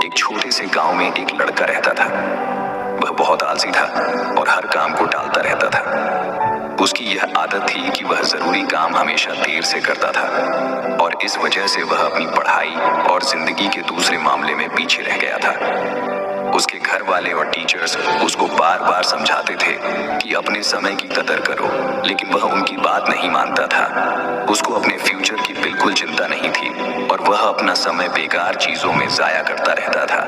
एक छोटे से गांव में एक लड़का रहता था। वह बहुत आलसी था और हर काम को टालता रहता था। उसकी यह आदत थी कि वह जरूरी काम हमेशा देर से करता था और इस वजह से वह अपनी पढ़ाई और जिंदगी के दूसरे मामले में पीछे रह गया था। उसके घर वाले और टीचर्स उसको बार बार समझाते थे कि अपने समय की कदर करो, लेकिन वह उनकी बात नहीं मानता था। उसको अपने फ्यूचर की बिल्कुल चिंता नहीं थी और वह अपना समय बेकार चीजों में जाया करता रहता था।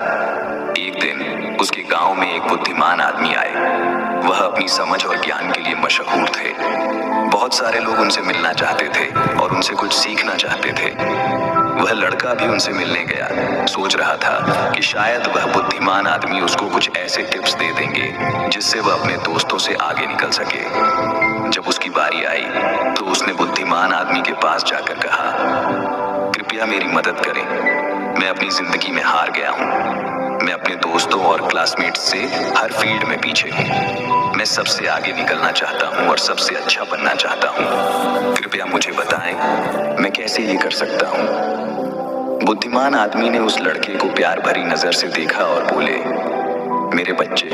एक दिन उसके गांव में एक बुद्धिमान आदमी आए। वह अपनी समझ और ज्ञान के लिए मशहूर थे। बहुत सारे लोग उनसे मिलना चाहते थे और उनसे कुछ सीखना चाहते थे। वह लड़का भी उनसे मिलने गया। सोच रहा था कि शायद वह बुद्धिमान आदमी उसको कुछ ऐसे टिप्स दे देंगे जिससे वह अपने दोस्तों से आगे निकल सके। जब उसकी बारी आई तो उसने बुद्धिमान आदमी के पास जाकर कहा, कृपया मेरी मदद करें, मैं अपनी जिंदगी में हार गया हूँ। मैं अपने दोस्तों और क्लासमेट्स से हर फील्ड में पीछे हूँ। मैं सबसे आगे निकलना चाहता हूँ और सबसे अच्छा बनना चाहता हूँ। कृपया मुझे बताएं, मैं कैसे ये कर सकता हूँ। बुद्धिमान आदमी ने उस लड़के को प्यार भरी नजर से देखा और बोले, मेरे बच्चे,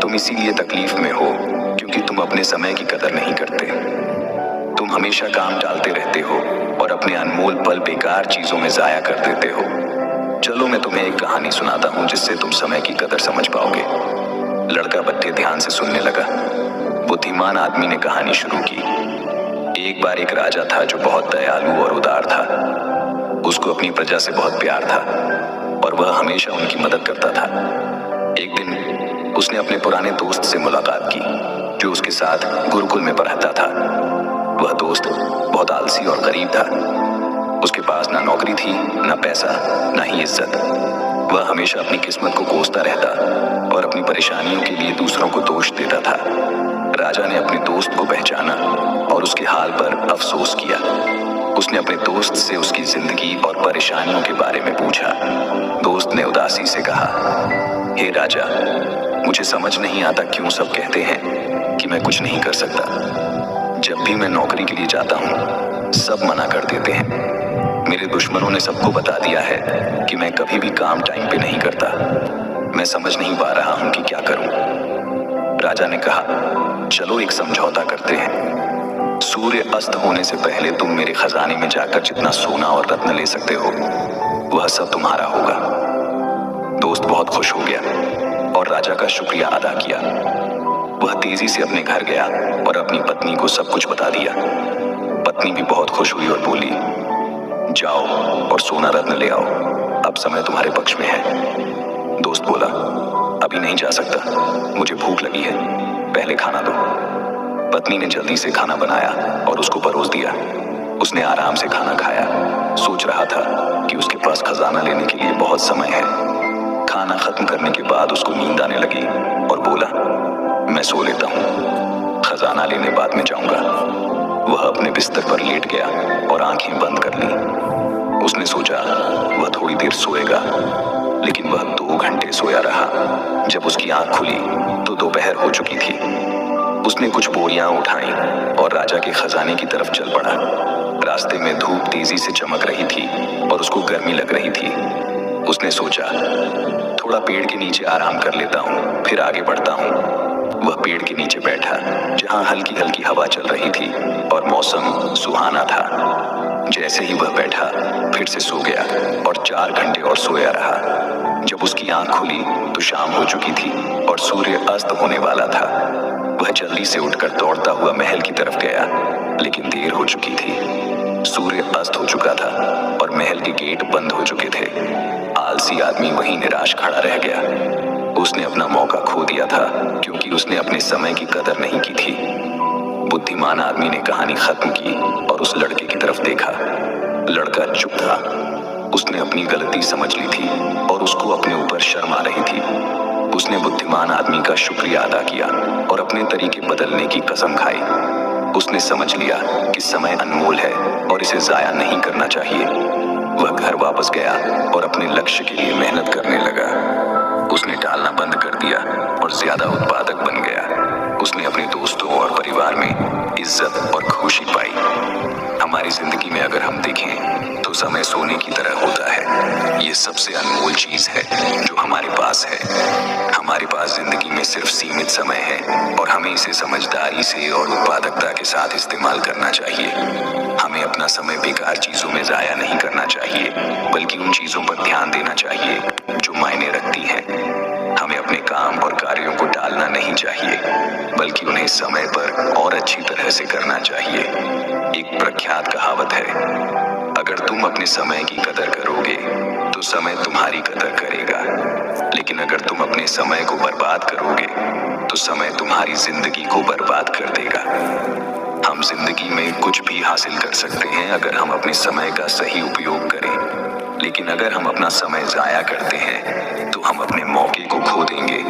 तुम इसीलिए तकलीफ में हो क्योंकि तुम अपने समय की कदर नहीं करते। तुम हमेशा काम टालते रहते हो और अपने अनमोल पल बेकार चीजों में जाया कर देते हो। चलो मैं तुम्हें एक कहानी सुनाता हूँ जिससे तुम समय की कदर समझ पाओगे। लड़का बच्चे ध्यान से सुनने लगा। बुद्धिमान आदमी ने कहानी शुरू की। एक बार एक राजा था जो बहुत दयालु और उदार था। उसको अपनी प्रजा से बहुत प्यार था और वह हमेशा उनकी मदद करता था। एक दिन उसने अपने पुराने दोस्त से मुलाकात की जो उसके साथ गुरुकुल में पढ़ता था। वह दोस्त बहुत आलसी और गरीब था। उसके पास ना नौकरी थी, ना पैसा, ना ही इज्जत। वह हमेशा अपनी किस्मत को कोसता रहता और अपनी परेशानियों के लिए दूसरों को दोष देता था। राजा ने अपने दोस्त को पहचाना और उसके हाल पर अफसोस किया। उसने अपने दोस्त से उसकी जिंदगी और परेशानियों के बारे में पूछा। दोस्त ने उदासी से कहा, हे राजा, मुझे समझ नहीं आता क्यों सब कहते हैं कि मैं कुछ नहीं कर सकता। जब भी मैं नौकरी के लिए जाता हूँ सब मना कर देते हैं। मेरे दुश्मनों ने सबको बता दिया है कि मैं कभी भी काम टाइम पे नहीं करता। मैं समझ नहीं पा रहा हूँ कि क्या करूँ। राजा ने कहा, चलो एक समझौता करते हैं। सूर्य अस्त होने से पहले तुम मेरे खजाने में जाकर जितना सोना और रत्न ले सकते हो वह सब तुम्हारा होगा। दोस्त बहुत खुश हो गया और राजा का शुक्रिया अदा किया। वह तेजी से अपने घर गया और अपनी पत्नी को सब कुछ बता दिया। पत्नी भी बहुत खुश हुई और बोली, जाओ और सोना रत्न ले आओ, अब समय तुम्हारे पक्ष में है। दोस्त बोला, अभी नहीं जा सकता, मुझे भूख लगी है, पहले खाना दो। पत्नी ने जल्दी से खाना बनाया और उसको परोस दिया। उसने आराम से खाना खाया। सोच रहा था कि उसके पास खजाना लेने के लिए बहुत समय है। खाना खत्म करने के बाद उसको नींद आने लगी और बोला, मैं सो लेता हूँ, खजाना लेने बाद में जाऊंगा। वह अपने बिस्तर पर लेट गया और आंखें बंद कर ली। उसने सोचा वह थोड़ी देर सोएगा, लेकिन वह 2 घंटे सोया रहा। जब उसकी आंख खुली तो दोपहर हो चुकी थी। उसने कुछ बोरियां उठाई और राजा के खजाने की तरफ चल पड़ा। रास्ते में धूप तेजी से चमक रही थी और उसको गर्मी लग रही थी। उसने सोचा, थोड़ा पेड़ के नीचे आराम कर लेता हूँ, फिर आगे बढ़ता हूँ। वह पेड़ के नीचे बैठा जहाँ हल्की हल्की हवा चल रही थी और मौसम सुहाना था। जैसे ही वह बैठा फिर से सो गया और 4 घंटे और सोया रहा। जब उसकी आंख खुली तो शाम हो चुकी थी और सूर्य अस्त होने वाला था। वह जल्दी से उठकर दौड़ता हुआ महल की तरफ गया, लेकिन देर हो चुकी थी। सूर्य अस्त हो चुका था और महल के गेट बंद हो चुके थे। आलसी आदमी वहीं निराश खड़ा रह गया। उसने अपना मौका खो दिया था क्योंकि उसने अपने समय की कदर नहीं की थी। बुद्धिमान आदमी ने कहानी खत्म की और उस लड़के की तरफ देखा। लड़का चुप था। उसने अपनी गलती समझ ली थी और उसको अपने ऊपर शर्म आ रही थी। उसने बुद्धिमान आदमी का शुक्रिया अदा किया और अपने तरीके बदलने की कसम खाई। उसने समझ लिया कि समय अनमोल है और इसे जाया नहीं करना चाहिए। वह घर वापस गया और अपने लक्ष्य के लिए मेहनत करने लगा। उसने टालना बंद कर दिया और ज्यादा उत्पादक बन गया। उसने अपने दोस्तों और परिवार में इज्जत और खुशी पाई। हमारी जिंदगी में अगर हम देखें तो समय सोने की तरह होता है। ये सबसे अनमोल चीज है जो हमारे पास है। हमारे पास जिंदगी में सिर्फ सीमित समय है और हमें इसे समझदारी से और उत्पादकता के साथ इस्तेमाल करना चाहिए। हमें अपना समय बेकार चीजों में जाया नहीं करना चाहिए, बल्कि उन चीजों पर ध्यान देना चाहिए जो मायने रखती हैं। हमें अपने काम और कार्यों को टालना नहीं चाहिए, बल्कि उन्हें समय पर और अच्छी तरह से करना चाहिए। एक प्रख्यात कहावत है, अगर तुम अपने समय की कदर करोगे तो समय तुम्हारी कदर करेगा, लेकिन अगर तुम अपने समय को बर्बाद करोगे तो समय तुम्हारी जिंदगी को बर्बाद कर देगा। हम जिंदगी में कुछ भी हासिल कर सकते हैं अगर हम अपने समय का सही उपयोग करें, लेकिन अगर हम अपना समय जाया करते हैं तो हम अपने मौके को खो देंगे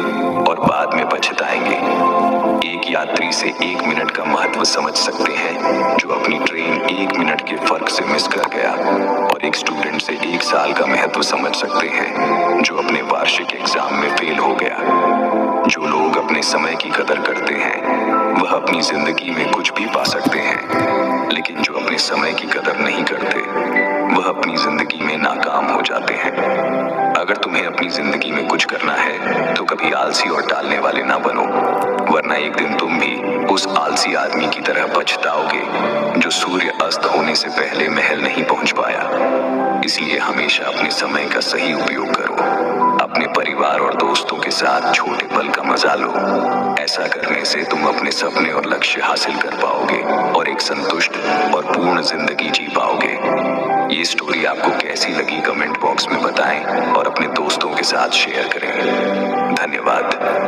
और बाद में पछताएंगे। एक यात्री से 1 मिनट का महत्व समझ सकते हैं जो अपनी ट्रेन 1 मिनट के फर्क से मिस कर गया, और एक स्टूडेंट से 1 साल का महत्व समझ सकते हैं जो अपने वार्षिक एग्जाम में फेल हो गया। जो लोग अपने समय की कदर करते हैं वह अपनी जिंदगी में कुछ भी पा सकते हैं, लेकिन जो अपने समय की कदर नहीं करते वह अपनी जिंदगी में नाकाम हो जाते हैं। अगर तुम्हें अपनी जिंदगी में कुछ करना है तो कभी आलसी और टालने वाले ना बनो, वरना एक दिन तुम भी उस आलसी आदमी की तरह पछताओगे जो सूर्य अस्त होने से पहले महल नहीं पहुंच पाया। इसलिए हमेशा अपने समय का सही उपयोग करो। अपने परिवार और दोस्तों के साथ छोटे पल का मजा लो। ऐसा करने से तुम अपने सपने और लक्ष्य हासिल कर पाओगे और एक संतुष्ट और पूर्ण जिंदगी जी पाओगे। ये स्टोरी आपको कैसी लगी कमेंट बॉक्स में बताएं और अपने दोस्तों के साथ शेयर करें। धन्यवाद।